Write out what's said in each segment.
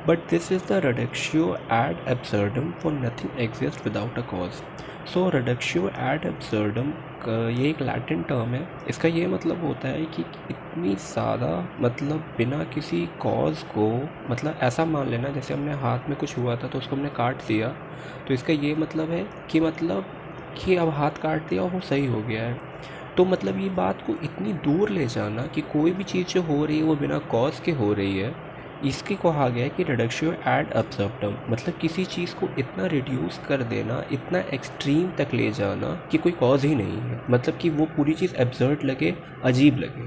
But this is the reductio ad absurdum, for nothing exists without a cause. So reductio ad absurdum ये एक Latin term है। इसका ये मतलब होता है कि इतनी ज़्यादा मतलब बिना किसी कॉज को, मतलब ऐसा मान लेना जैसे हमने हाथ में कुछ हुआ था तो उसको हमने काट दिया, तो इसका ये मतलब है कि अब हाथ काट दिया और वो सही हो गया है। तो मतलब ये बात को इतनी दूर ले जाना कि कोई भी चीज़ जो हो रही है वो बिना कॉज के हो रही है, इसके कहा गया है कि रिडक्शियो एड अब्सर्डम, मतलब किसी चीज़ को इतना रिड्यूस कर देना, इतना एक्सट्रीम तक ले जाना कि कोई कॉज ही नहीं है, मतलब कि वो पूरी चीज़ एब्सर्ड लगे, अजीब लगे।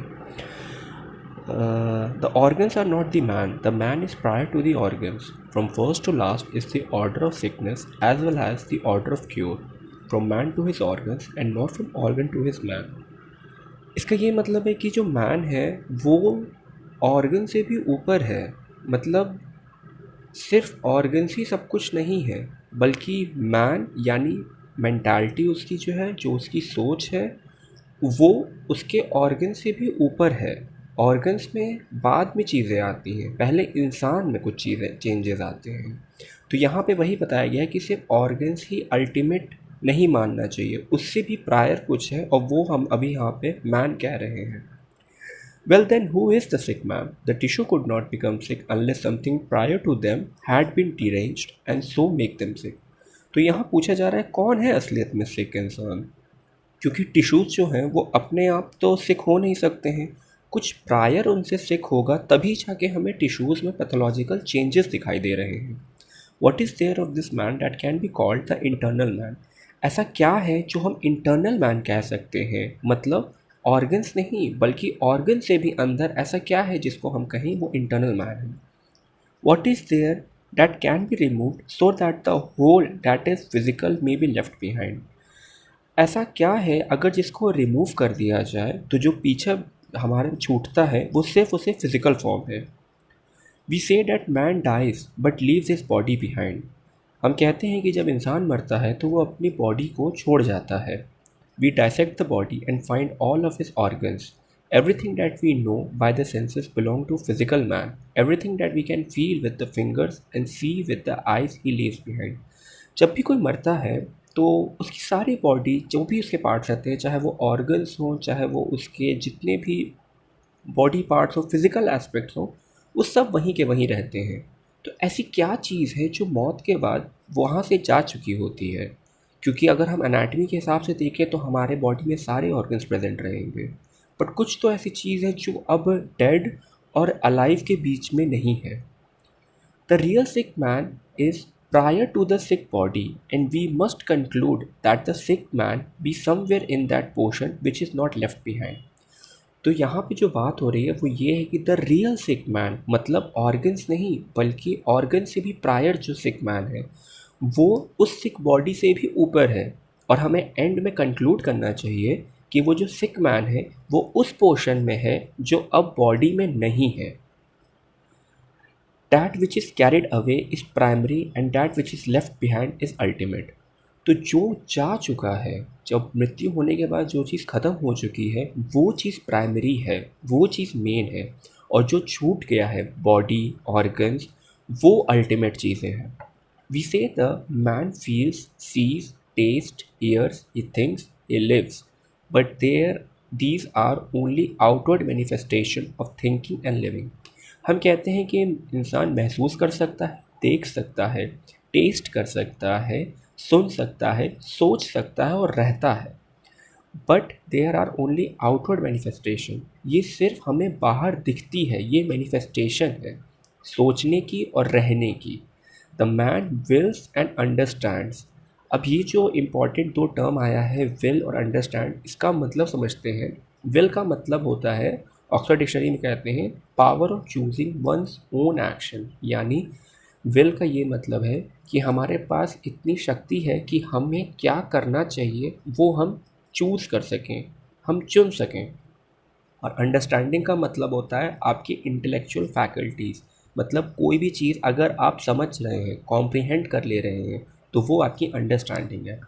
The organs are not the man is prior to the organs. From first to last is the order of sickness as well as the order of cure, from man to his organs and not from organ to his man. इसका ये मतलब है कि जो man है वो organ से भी ऊपर है, मतलब सिर्फ ऑर्गन्स ही सब कुछ नहीं है, बल्कि मैन यानी मेंटालिटी उसकी जो है, जो उसकी सोच है, वो उसके ऑर्गन से भी ऊपर है। ऑर्गन्स में बाद में चीज़ें आती हैं, पहले इंसान में कुछ चीज़ें चेंजेस आते हैं। तो यहाँ पे वही बताया गया है कि सिर्फ ऑर्गन्स ही अल्टीमेट नहीं मानना चाहिए, उससे भी प्रायर कुछ है, और वो हम अभी यहाँ पे मैन कह रहे हैं। Well then, who is the sick man? The tissue could not become sick unless something prior to them had been deranged and so make them sick. तो यहाँ पूछा जा रहा है कौन है असलियत में सिक इंसान, क्योंकि टिश्यूज़ जो हैं वो अपने आप तो सिक हो नहीं सकते हैं, कुछ प्रायर उनसे सिक होगा तभी जाके हमें टिश्यूज़ में पैथोलॉजिकल चेंजेस दिखाई दे रहे हैं। What is there of this man that can be called the internal man? ऐसा क्या है जो हम इंटरनल मैन कह सकते हैं, मतलब ऑर्गन्स नहीं बल्कि ऑर्गन से भी अंदर ऐसा क्या है जिसको हम कहें वो इंटरनल मैन है। What is there that can be removed so that the whole that is physical may be left behind? ऐसा क्या है अगर जिसको रिमूव कर दिया जाए तो जो पीछे हमारे छूटता है वो सिर्फ उसे फिजिकल फॉर्म है। We say that man dies but leaves his body behind. हम कहते हैं कि जब इंसान मरता है तो वो अपनी बॉडी को छोड़ जाता है। We dissect the body and find all of his organs. Everything that we know by the senses belong to physical man. Everything that we can feel with the fingers and see with the eyes he leaves behind. जब भी कोई मरता है तो उसकी सारी body, जो भी उसके पार्ट्स रहते हैं, चाहे वो ऑर्गन्स हों, चाहे वो उसके जितने भी बॉडी पार्ट्स हो, फिज़िकल एस्पेक्ट्स हो, वो सब वहीं के वहीं रहते हैं। तो ऐसी क्या चीज़ है जो मौत के बाद वहाँ से जा चुकी होती है? क्योंकि अगर हम एनाटमी के हिसाब से देखें तो हमारे बॉडी में सारे ऑर्गन्स प्रेजेंट रहेंगे, बट कुछ तो ऐसी चीज़ है जो अब डेड और अलाइव के बीच में नहीं है। The real sick man is prior to the sick body, and we must conclude that the sick man be somewhere in that portion which is not left behind. तो यहाँ पे जो बात हो रही है वो ये है कि द रियल सिक मैन मतलब ऑर्गन्स नहीं बल्कि ऑर्गन से भी प्रायर जो सिक मैन है वो उस सिक बॉडी से भी ऊपर है, और हमें एंड में कंक्लूड करना चाहिए कि वो जो सिक मैन है वो उस पोर्शन में है जो अब बॉडी में नहीं है। That which is carried away is primary and that which is left behind is ultimate. तो जो जा चुका है, जब मृत्यु होने के बाद जो चीज़ ख़त्म हो चुकी है वो चीज़ प्राइमरी है, वो चीज़ मेन है, और जो छूट गया है बॉडी ऑर्गन्स वो अल्टीमेट चीज़ें हैं। We say the man feels, sees, taste, hears, he thinks, he lives, but these are only outward manifestation of thinking and living. हम कहते हैं कि इंसान महसूस कर सकता है, देख सकता है, टेस्ट कर सकता है, सुन सकता है, सोच सकता है और रहता है, but there are only outward manifestation. ये सिर्फ हमें बाहर दिखती है, ये मैनिफेस्टेशन है सोचने की और रहने की। The man wills and understands. अब ये जो इम्पॉर्टेंट दो टर्म आया है विल और अंडरस्टैंड, इसका मतलब समझते हैं। विल का मतलब होता है, ऑक्सफोर्ड डिक्शनरी में कहते हैं, power of choosing one's own action. यानी विल का ये मतलब है कि हमारे पास इतनी शक्ति है कि हमें क्या करना चाहिए वो हम चूज़ कर सकें, हम चुन सकें। और अंडरस्टैंडिंग का मतलब होता है आपकी इंटेलेक्चुअल फैकल्टीज़, मतलब कोई भी चीज़ अगर आप समझ रहे हैं, कॉम्प्रिहेंड कर ले रहे हैं, तो वो आपकी अंडरस्टैंडिंग है।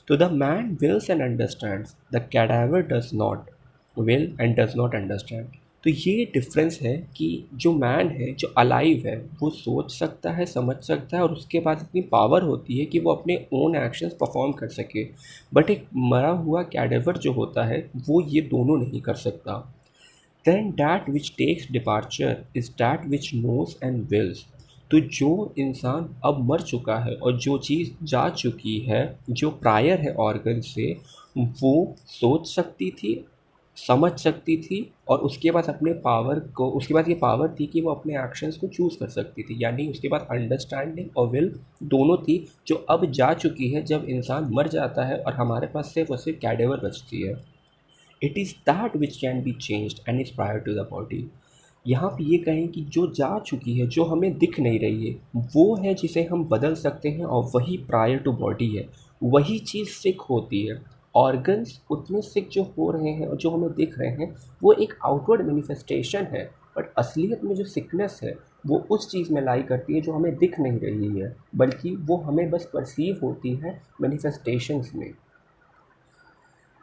तो the man wills and understands, the cadaver does not will and does not understand. तो ये डिफरेंस है कि जो मैन है, जो अलाइव है, वो सोच सकता है, समझ सकता है और उसके पास इतनी पावर होती है कि वो अपने ओन एक्शंस परफॉर्म कर सके। बट एक मरा हुआ कैडेवर जो होता है वो ये दोनों नहीं कर सकता। Then that which takes departure is that which knows and wills. तो जो इंसान अब मर चुका है और जो चीज़ जा चुकी है, जो प्रायर है ऑर्गन से, वो सोच सकती थी, समझ सकती थी और उसके पास अपने पावर को, उसके पास ये पावर थी कि वो अपने एक्शंस को चूज़ कर सकती थी, यानी उसके पास अंडरस्टैंडिंग और विल दोनों थी, जो अब जा चुकी है जब इंसान मर जाता है और हमारे पास सिर्फ और सिर्फ कैडेवर बचती है। It is that which can be changed and is prior to the body. यहाँ पे ये कहें कि जो जा चुकी है, जो हमें दिख नहीं रही है, वो है जिसे हम बदल सकते हैं और वही प्रायर टू बॉडी है। वही चीज़ सिक होती है। ऑर्गन्स उतने सिक जो हो रहे हैं और जो हमें दिख रहे हैं, वो एक आउटवर्ड मैनिफेस्टेशन है। बट असलियत में जो सिकनेस है, वो उस चीज़ में लाई करती है जो हमें दिख नहीं रही है, बल्कि वो हमें बस परसीव होती है मैनिफेस्टेशंस में।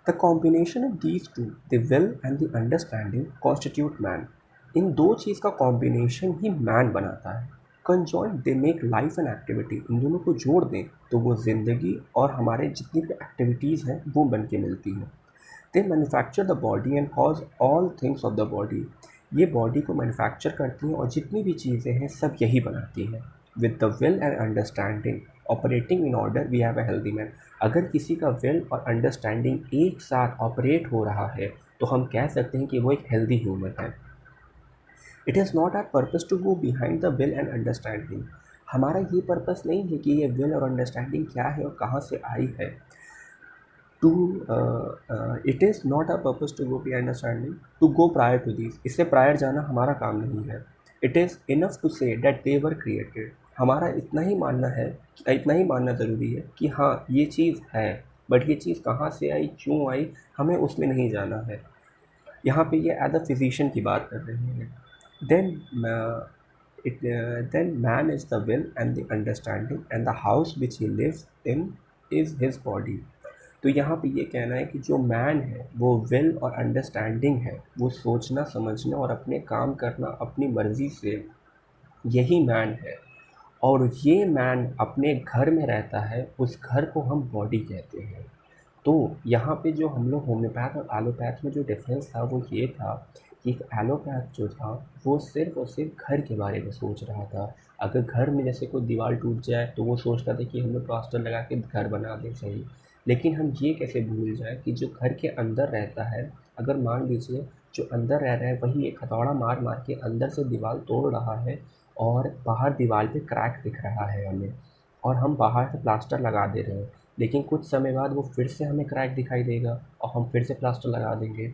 The combination of these two, the will and the understanding, constitute man. इन दो चीज़ का कॉम्बिनेशन ही मैन बनाता है। Conjoint they make life and activity. इन दोनों को जोड़ दें तो वो ज़िंदगी और हमारे जितनी भी एक्टिविटीज़ हैं वो बन के मिलती हैं। They manufacture the body and cause all things of the body. ये बॉडी को मैन्युफैक्चर करती हैं और जितनी भी चीज़ें हैं सब यही बनाती हैं। With the will and understanding operating in order we have a healthy man. अगर किसी का विल और अंडरस्टैंडिंग एक साथ ऑपरेट हो रहा है तो हम कह सकते हैं कि वो एक हेल्दी ह्यूमन है। It is not our purpose to go behind the will and understanding. हमारा ये पर्पज़ नहीं है कि ये विल और अंडरस्टैंडिंग क्या है और कहाँ से आई है। To it is not a purpose to go be understanding to go prior to this. इससे प्रायर जाना हमारा काम नहीं है। It is enough to say that they were created. हमारा इतना ही मानना है, इतना ही मानना ज़रूरी है कि हाँ ये चीज़ है, बट ये चीज़ कहाँ से आई, क्यों आई, हमें उसमें नहीं जाना है। यहाँ पे ये एज अ फिजिशियन की बात कर रहे हैं। Then it then man is the will and the understanding and the house which he lives in is his body। तो यहाँ पे ये कहना है कि जो मैन है वो विल और अंडरस्टैंडिंग है, वो सोचना समझना और अपने काम करना अपनी मर्ज़ी से, यही मैन है। और ये मैन अपने घर में रहता है, उस घर को हम बॉडी कहते हैं। तो यहाँ पे जो हम लोग होम्योपैथ और एलोपैथ में जो डिफरेंस था वो ये था कि एक एलोपैथ जो था वो सिर्फ और सिर्फ घर के बारे में सोच रहा था। अगर घर में जैसे कोई दीवार टूट जाए तो वो सोचता था कि हम लोग प्लास्टर लगा के घर बना दें, सही। लेकिन हम ये कैसे भूल जाए कि जो घर के अंदर रहता है, अगर मान लीजिए जो अंदर रह रहा है वही एक हथौड़ा मार मार के अंदर से दीवार तोड़ रहा है और बाहर दीवार पे क्रैक दिख रहा है हमें, और हम बाहर से प्लास्टर लगा दे रहे हैं, लेकिन कुछ समय बाद वो फिर से हमें क्रैक दिखाई देगा और हम फिर से प्लास्टर लगा देंगे।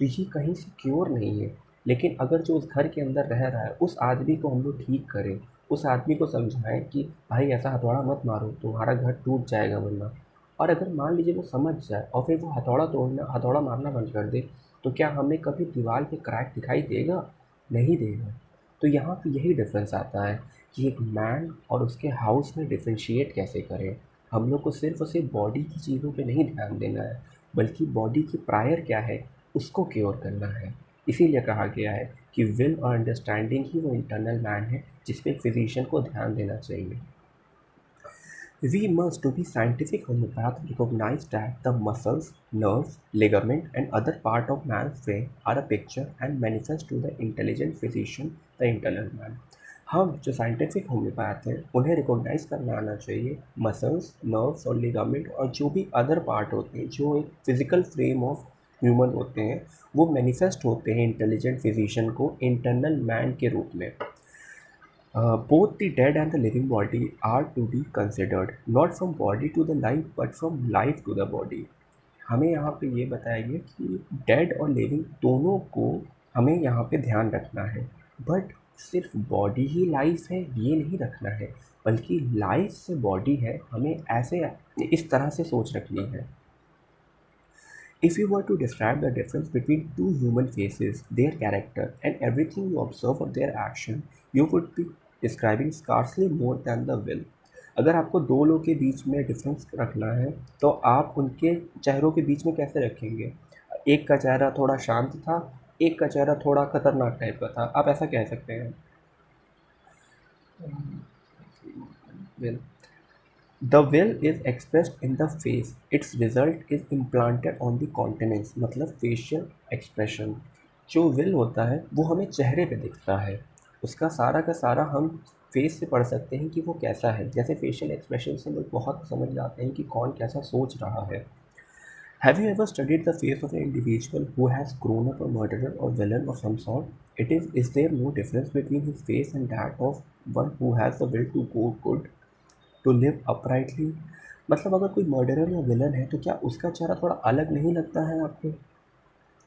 तो ये कहीं से क्योर नहीं है। लेकिन अगर जो उस घर के अंदर रह रहा है उस आदमी को हम लोग ठीक करें, उस आदमी को समझाएं कि भाई ऐसा हथौड़ा मत मारो, तुम्हारा घर टूट जाएगा वरना। और अगर मान लीजिए वो समझ जाए और फिर वो हथौड़ा मारना बंद कर दे, तो क्या हमें कभी दीवार पे क्रैक दिखाई देगा? नहीं देगा। तो यहाँ पे यही डिफरेंस आता है कि एक मैन और उसके हाउस में डिफ्रेंशिएट कैसे करें। हम लोग को सिर्फ और सिर्फ बॉडी की चीज़ों पे नहीं ध्यान देना है, बल्कि बॉडी की प्रायर क्या है उसको क्योर करना है। इसीलिए कहा गया है कि विल और अंडरस्टैंडिंग ही वो इंटरनल मैन है जिस पे एक फिजिशियन को ध्यान देना चाहिए। We must, to be scientific homeopath, recognize that the muscles, nerves, ligament, and other part of man's frame are a picture and manifest to the intelligent physician the internal man। हम जो scientific homeopath हैं उन्हें recognise करना आना चाहिए। Muscles, nerves और ligament और जो भी अदर पार्ट होते हैं जो एक फिजिकल फ्रेम ऑफ ह्यूमन होते हैं, वो मैनिफेस्ट होते हैं इंटेलिजेंट फिजिशियन को इंटरनल मैन के रूप में। Both the dead and the living body are to be considered, not from body to the life but from life to the body। हमें यहाँ पे ये बताया गया कि डेड और लिविंग दोनों को हमें यहाँ पे ध्यान रखना है, बट सिर्फ बॉडी ही लाइफ है ये नहीं रखना है, बल्कि लाइफ से बॉडी है, हमें ऐसे इस तरह से सोच रखनी है। If you were to describe the difference between two human faces, their character, and everything you observe of their action, you would be describing scarcely more than the will। अगर आपको दो लोग के बीच में डिफरेंस रखना है तो आप उनके चेहरों के बीच में कैसे रखेंगे? एक का चेहरा थोड़ा शांत था एक का चेहरा थोड़ा खतरनाक टाइप का था, आप ऐसा कह सकते हैं। Well, the will is expressed in the face, it's result is implanted on the continence, मतलब फेशियल एक्सप्रेशन। जो विल होता है वो हमें चेहरे पे दिखता है, उसका सारा का सारा हम फेस से पढ़ सकते हैं कि वो कैसा है। जैसे फेशियल एक्सप्रेशन से लोग बहुत समझ जाते हैं कि कौन कैसा सोच रहा है। Have you ever studied the face of an individual who has grown up a murderer or villain of some sort? Is there no difference between his face and that of one who has the will to go good, to live uprightly? मतलब अगर कोई murderer या villain है तो क्या उसका चेहरा थोड़ा अलग नहीं लगता है आपको?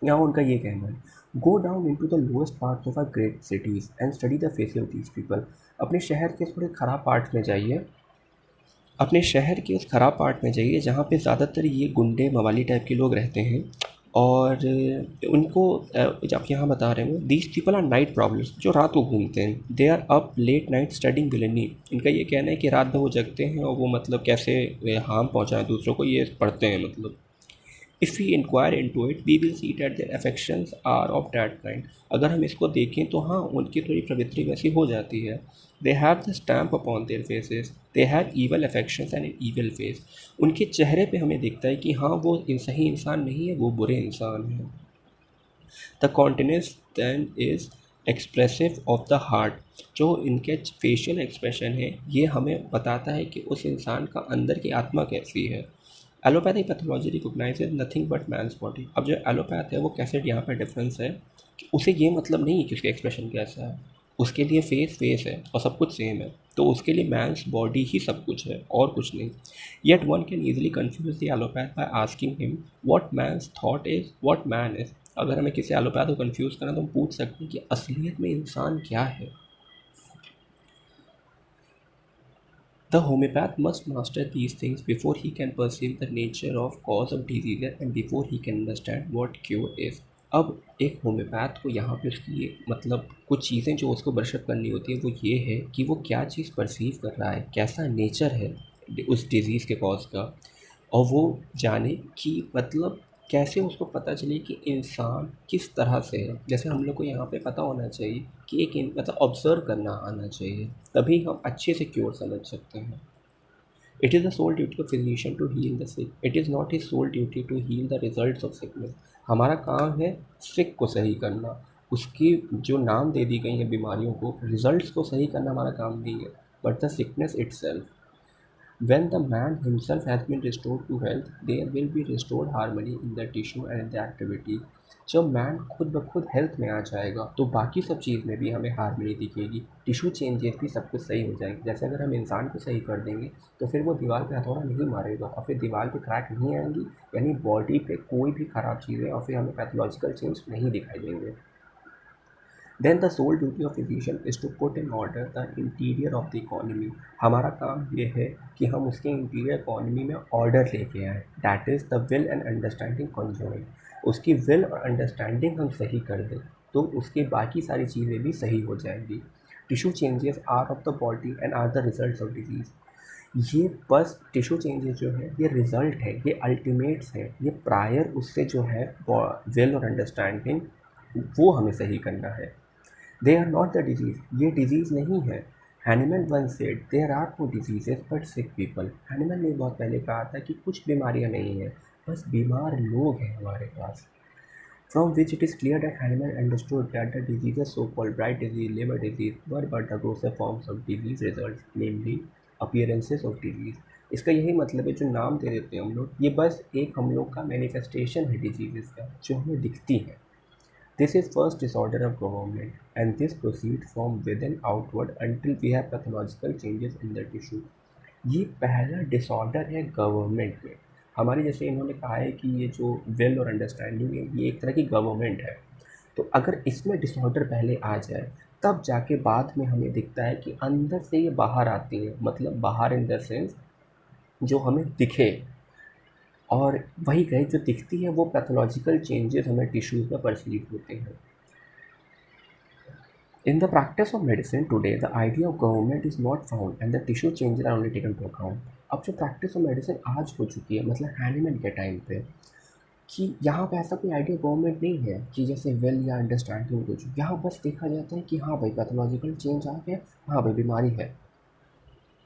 यहाँ उनका ये कहना है, go down in to the lowest parts of our great cities and study the face of these people. अपने शहर के थोड़े ख़राब पार्ट्स में जाइए, अपने शहर के उस ख़राब पार्ट में जाइए जहाँ पे ज़्यादातर ये गुंडे मवाली टाइप के लोग रहते हैं। और उनको जब यहाँ बता रहे हैं, these people are night problems, जो रात को घूमते हैं। They are up late night studying villainy. इनका ये कहना है कि रात में वो जगते हैं और वो मतलब कैसे हार्म पहुँचाएं दूसरों को, ये पढ़ते हैं मतलब। If we inquire into it we will see that their affections are of that kind. अगर हम इसको देखें तो हाँ, उनकी थोड़ी प्रवृत्ति वैसी हो जाती है। They have the stamp upon their faces, they have evil affections and N evil face. उनके चेहरे पे हमें दिखता है कि हाँ, वो सही इंसान नहीं है, वो बुरे इंसान हैं। The countenance then is expressive of the heart. जो इनके फेशियल एक्सप्रेशन है ये हमें बताता है कि उस इंसान का अंदर की आत्मा कैसी है। Allopathic pathology recognizes nothing but man's body. अब जो एलोपैथ है वो कैसे, यहाँ पर डिफरेंस है कि उसे ये मतलब नहीं है कि उसका एक्सप्रेशन कैसा है। उसके लिए फेस फेस है और सब कुछ सेम है, तो उसके लिए मैंस बॉडी ही सब कुछ है और कुछ नहीं। Yet one can easily confuse the allopath by asking him what man's thought is what man is. अगर हमें किसी एलोपैथ को कन्फ्यूज़ करना तो हम पूछ सकते हैं कि असलियत में इंसान क्या है। The homeopath must master these things before he can perceive the nature of cause of disease and before he can understand what cure is. अब एक होम्योपैथ को यहाँ पे उसकी मतलब कुछ चीज़ें जो उसको ब्रशअप करनी होती है वो ये है कि वो क्या चीज़ परसीव कर रहा है, कैसा नेचर है उस डिज़ीज़ के कॉज का, और वो जाने कि मतलब कैसे उसको पता चले कि इंसान किस तरह से है। जैसे हम लोग को यहाँ पे पता होना चाहिए कि मतलब ऑब्ज़र्व करना आना चाहिए, तभी हम अच्छे से क्योर समझ सकते हैं। It is the sole duty of physician to heal the sick, it is not his sole duty to heal the results of sickness. हमारा काम है सिक को सही करना, उसकी जो नाम दे दी गई हैं बीमारियों को, रिजल्ट्स को सही करना हमारा काम नहीं है, but the sickness itself. When the man himself has been restored to health, there will be restored harmony in the tissue and in the activity. जब मैन खुद ब खुद हेल्थ में आ जाएगा तो बाकी सब चीज़ में भी हमें हारमोनी दिखेगी, टिश्यू चेंजेस भी सब कुछ सही हो जाएंगे। जैसे अगर हम इंसान को सही कर देंगे तो फिर वो दीवार पे हथौड़ा नहीं मारेगा और फिर दीवार पे क्रैक नहीं आएंगी, यानी बॉडी पे कोई भी ख़राब चीज़ें और फिर हमें पैथोलॉजिकल चेंज नहीं दिखाई देंगे। Then the sole duty of physician is to put in order the interior of the economy. हमारा काम ये है कि हम उसके इंटीरियर इकॉनमी में ऑर्डर लेके आएँ, that is the will and understanding conjoint. उसकी विल और अंडरस्टैंडिंग हम सही कर दें तो उसकी बाकी सारी चीज़ें भी सही हो जाएंगी। Tissue changes are of the body and are the result of disease. ये बस टिश्यू चेंजेस जो है ये रिज़ल्ट है, ये अल्टीमेट्स है, ये प्रायर उससे जो है विल और अंडरस्टैंडिंग वो हमें सही करना है। They are not the disease, ये डिजीज़ नहीं है। Hahnemann once said there are no diseases but sick people. Hahnemann ने बहुत पहले कहा था कि कुछ बीमारियां नहीं हैं, बस बीमार लोग हैं हमारे पास। From which it is clear that Hahnemann understood that the diseases so called Bright disease, liver disease were but the grosser forms of disease result, namely appearances of disease. इसका यही मतलब है, जो नाम दे देते हैं हम लोग, ये बस एक हम लोग का मैनिफेस्टेशन है डिजीज़ का, जो हमें दिखती है। This is first disorder of government, and this proceeds from within outward until we have pathological changes in the tissue. ये पहला डिसऑर्डर है गवर्नमेंट में। हमारे जैसे इन्होंने कहा है कि ये जो विल और अंडरस्टैंडिंग है ये एक तरह की गवर्नमेंट है, तो अगर इसमें डिसऑर्डर पहले आ जाए तब जाके बाद में हमें दिखता है कि अंदर से ये बाहर आती है, मतलब बाहर इन द सेंस जो हमें दिखे, और वही कहे जो दिखती है वो पैथोलॉजिकल चेंजेस हमें टिश्यूज़ में परसीव होते हैं। In the practice of medicine today, the idea of government is not found and the tissue changes are only taken into account. अब जो प्रैक्टिस ऑफ मेडिसिन आज हो चुकी है, मतलब हैनिमैन के टाइम पे, कि यहाँ पे ऐसा कोई आइडिया गवर्नमेंट नहीं है कि जैसे वेल या अंडरस्टैंडिंग कुछ, यहाँ बस देखा जाता है कि हाँ भाई पैथोलॉजिकल चेंज आ गया, हाँ भाई बीमारी है।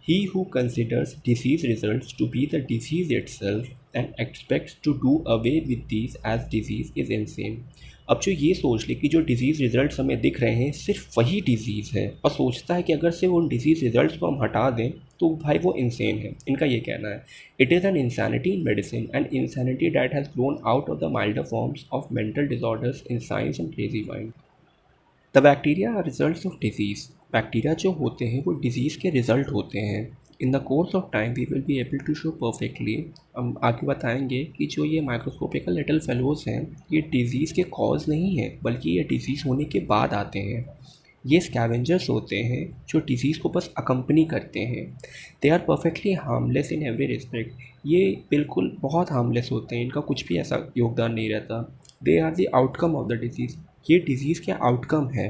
He who considers disease results to be the disease itself and expects to do away with these as disease is insane. अब जो ये सोच ले कि जो डिज़ीज़ रिजल्ट्स हमें दिख रहे हैं सिर्फ वही डिज़ीज़ है और सोचता है कि अगर से उन डिज़ीज़ रिजल्ट्स को हम हटा दें तो भाई वो इंसेन है, इनका ये कहना है। It is an insanity in medicine and insanity that has grown out of the milder forms of mental disorders in science and crazy mind. The bacteria are results of disease. Bacteria जो होते हैं वो disease के result होते हैं। In the course of time we will be able to show perfectly, हम आगे बताएंगे कि जो ये माइक्रोस्कोपिकल लिटिल फेलोज हैं ये डिज़ीज़ के कॉज नहीं है बल्कि ये डिज़ीज़ होने के बाद आते हैं। ये स्कैवेंजर्स होते हैं जो डिज़ीज़ को बस अकम्पनी करते हैं। They are perfectly harmless in every respect. ये बिल्कुल बहुत हार्मलेस होते हैं, इनका कुछ भी ऐसा योगदान नहीं रहता। They are the outcome of the disease. ये डिज़ीज़ के आउटकम है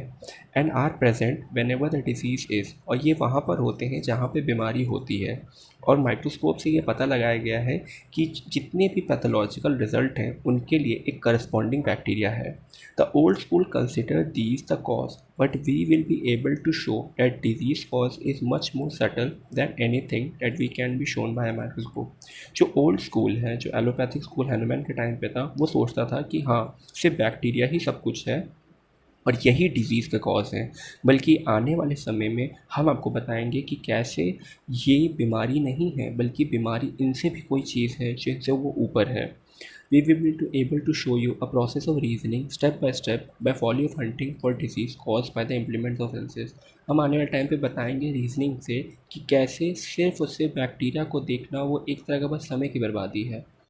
and are present whenever the disease is, और ये वहाँ पर होते हैं जहाँ पे बीमारी होती है। और माइक्रोस्कोप से ये पता लगाया गया है कि जितने भी पैथोलॉजिकल रिजल्ट हैं उनके लिए एक करस्पॉन्डिंग बैक्टीरिया है। The old school consider these the cause, but we will be able to show that disease cause is much more subtle than anything that we can be shown by microscope. जो old school है, जो allopathic school हैनुमैन के time पे था, वो सोचता था कि हाँ सिर्फ बैक्टीरिया ही सब कुछ है और यही डिज़ीज़ के कॉज हैं। बल्कि आने वाले समय में हम आपको बताएंगे कि कैसे ये बीमारी नहीं है बल्कि बीमारी इनसे भी कोई चीज़ है जिनसे वो ऊपर है। We will be to able to show you a process of reasoning step by follow of hunting for disease cause by the implements of senses. हम आने वाले टाइम पे बताएंगे रीजनिंग से कि कैसे सिर्फ उससे बैक्टीरिया को देखना वो एक तरह का बस समय की बर्बादी है।